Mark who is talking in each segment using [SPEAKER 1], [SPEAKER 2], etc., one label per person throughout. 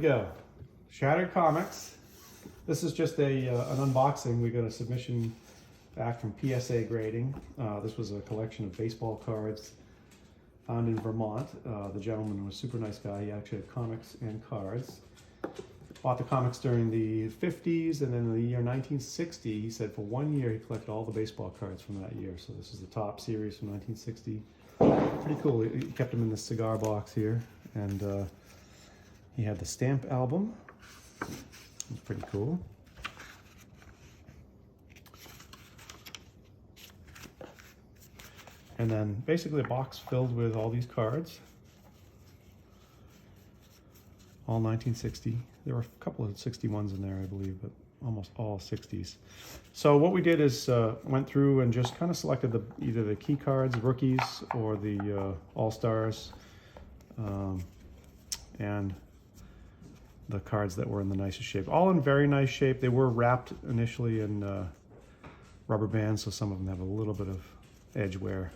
[SPEAKER 1] Go. Shattered Comics. This is just an unboxing. We got a submission back from PSA Grading. This was a collection of baseball cards found in Vermont. The gentleman was a super nice guy. He actually had comics and cards. Bought the comics during the 50s, and then in the year 1960, he said for 1 year he collected all the baseball cards from that year. So this is the top series from 1960. Pretty cool. He kept them in the cigar box here, and he had the stamp album. It's pretty cool. And then basically a box filled with all these cards. All 1960. There were a couple of 61s in there, I believe, but almost all 60s. So what we did is went through and just kind of selected either the key cards, rookies, or the all-stars, and the cards that were in the nicest shape. All in very nice shape. They were wrapped initially in rubber bands, so some of them have a little bit of edge wear.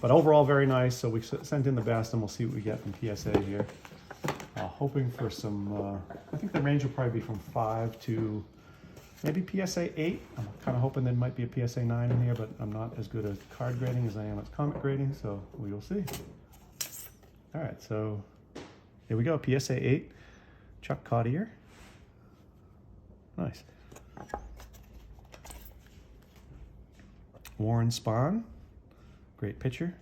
[SPEAKER 1] But overall very nice. So we sent in the best, and we'll see what we get from PSA here. Hoping for some, I think the range will probably be from 5 to maybe PSA 8. I'm kind of hoping there might be a PSA 9 in here, but I'm not as good at card grading as I am at comic grading, so we will see. All right, so here we go, PSA 8, Chuck Cottier. Nice. Warren Spahn, great pitcher.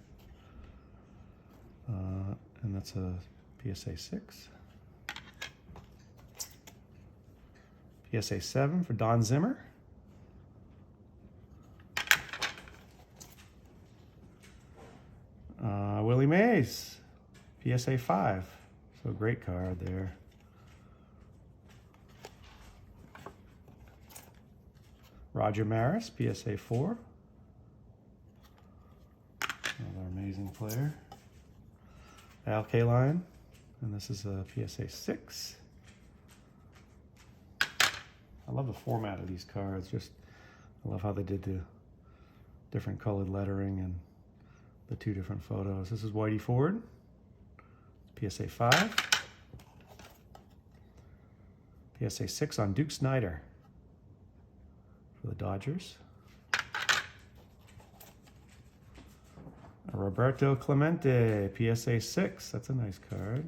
[SPEAKER 1] And that's a PSA 6. PSA 7 for Don Zimmer. Willie Mays, PSA 5. So great card there. Roger Maris, PSA 4. Another amazing player. Al Kaline, and this is a PSA 6. I love the format of these cards. I love how they did the different colored lettering and the two different photos. This is Whitey Ford, PSA 5. PSA 6 on Duke Snider for the Dodgers. Roberto Clemente, PSA 6. That's a nice card.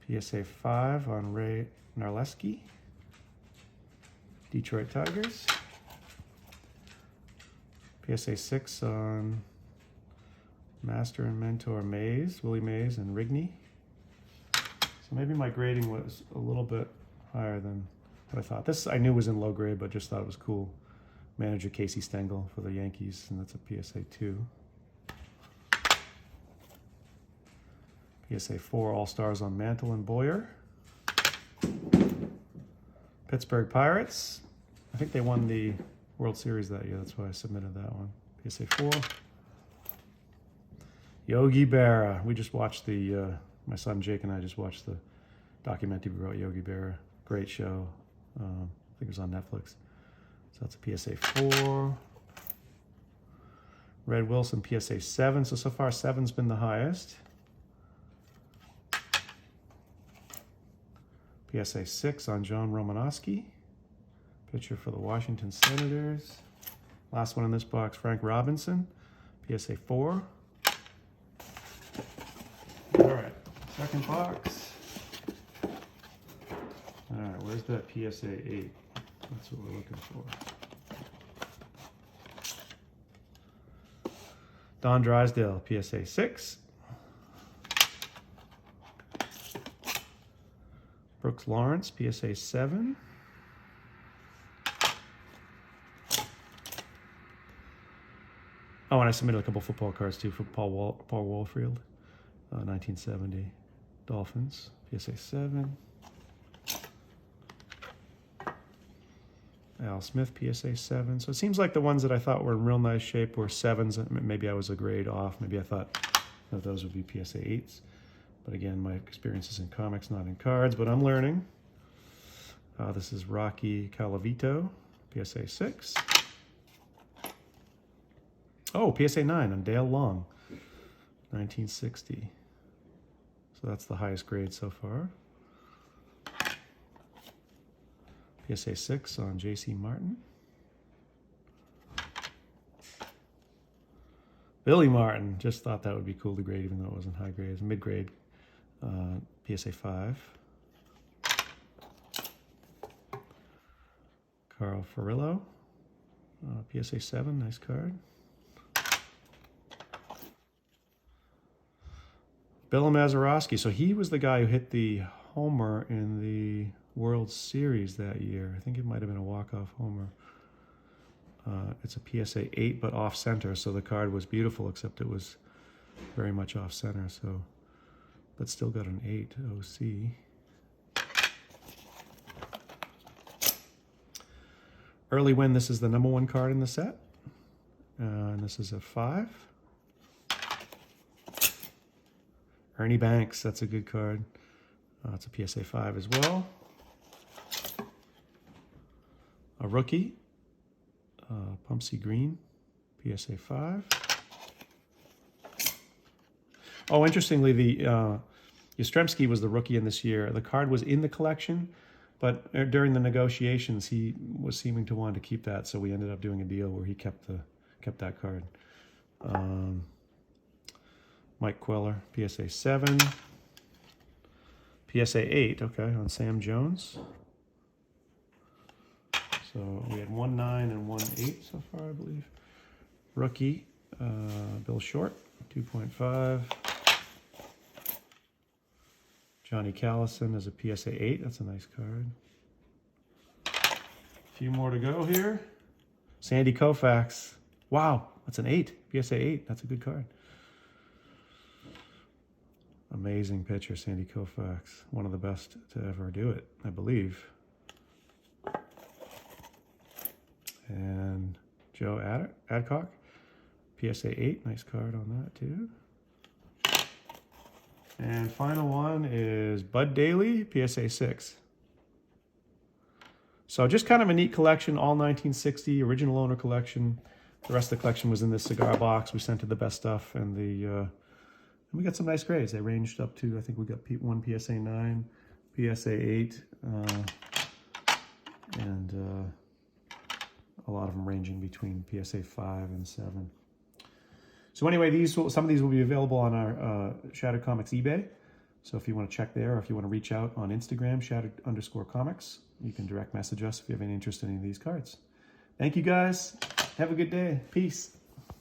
[SPEAKER 1] PSA 5 on Ray Narleski, Detroit Tigers. PSA 6 on Master and Mentor Mays, Willie Mays and Rigney. So maybe my grading was a little bit higher than what I thought. This I knew was in low grade, but just thought it was cool. Manager Casey Stengel for the Yankees, and that's a PSA 2. PSA 4 All-Stars on Mantle and Boyer. Pittsburgh Pirates. I think they won the World Series that year. That's why I submitted that one. PSA 4. Yogi Berra. We just watched my son Jake and I just watched the documentary about Yogi Berra. Great show. I think it was on Netflix. So that's a PSA 4. Red Wilson, PSA 7. So far 7's been the highest. PSA 6 on John Romanowski, pitcher for the Washington Senators. Last one in this box, Frank Robinson, PSA 4. All right, second box. All right, where's that PSA 8? That's what we're looking for. Don Drysdale, PSA 6. Brooks Lawrence, PSA 7. Oh, and I submitted a couple football cards too for Paul Warfield, 1970 Dolphins, PSA 7. Al Smith, PSA 7. So it seems like the ones that I thought were in real nice shape were 7s. Maybe I was a grade off. Maybe I thought that those would be PSA 8s. But again, my experience is in comics, not in cards, but I'm learning. This is Rocky Calavito, PSA 6. Oh, PSA 9 on Dale Long, 1960. So that's the highest grade so far. PSA 6 on J.C. Martin. Billy Martin, just thought that would be cool to grade, even though it wasn't high grade. It was mid-grade. PSA 5. Carl Furillo, PSA 7, nice card. Bill Mazeroski, so he was the guy who hit the homer in the World Series that year. I think it might have been a walk-off homer. It's a PSA 8, but off-center, so the card was beautiful, except it was very much off-center, so, but still got an 8 OC. Early win, this is the #1 card in the set, and this is a 5. Ernie Banks, that's a good card. It's a PSA 5 as well. A rookie, Pumpsy Green, PSA 5. Oh, interestingly, the Yastrzemski was the rookie in this year. The card was in the collection, but during the negotiations, he was seeming to want to keep that, so we ended up doing a deal where he kept that card. Mike Queller, PSA 7. PSA 8, okay, on Sam Jones. So we had 1/9 and 1/8 so far, I believe. Rookie, Bill Short, 2.5. Johnny Callison is a PSA 8. That's a nice card. A few more to go here. Sandy Koufax. Wow, that's an 8. PSA 8. That's a good card. Amazing pitcher, Sandy Koufax. One of the best to ever do it, I believe. And Joe Adcock, PSA 8. Nice card on that, too. And final one is Bud Daly, PSA 6. So just kind of a neat collection, all 1960, original owner collection. The rest of the collection was in this cigar box. We sent it the best stuff, and we got some nice grades. They ranged up to, I think we got one PSA 9, PSA 8, and a lot of them ranging between PSA 5 and 7. So anyway, some of these will be available on our Shattered Comics eBay. So if you want to check there, or if you want to reach out on Instagram, Shattered_Comics, you can direct message us if you have any interest in any of these cards. Thank you guys. Have a good day. Peace.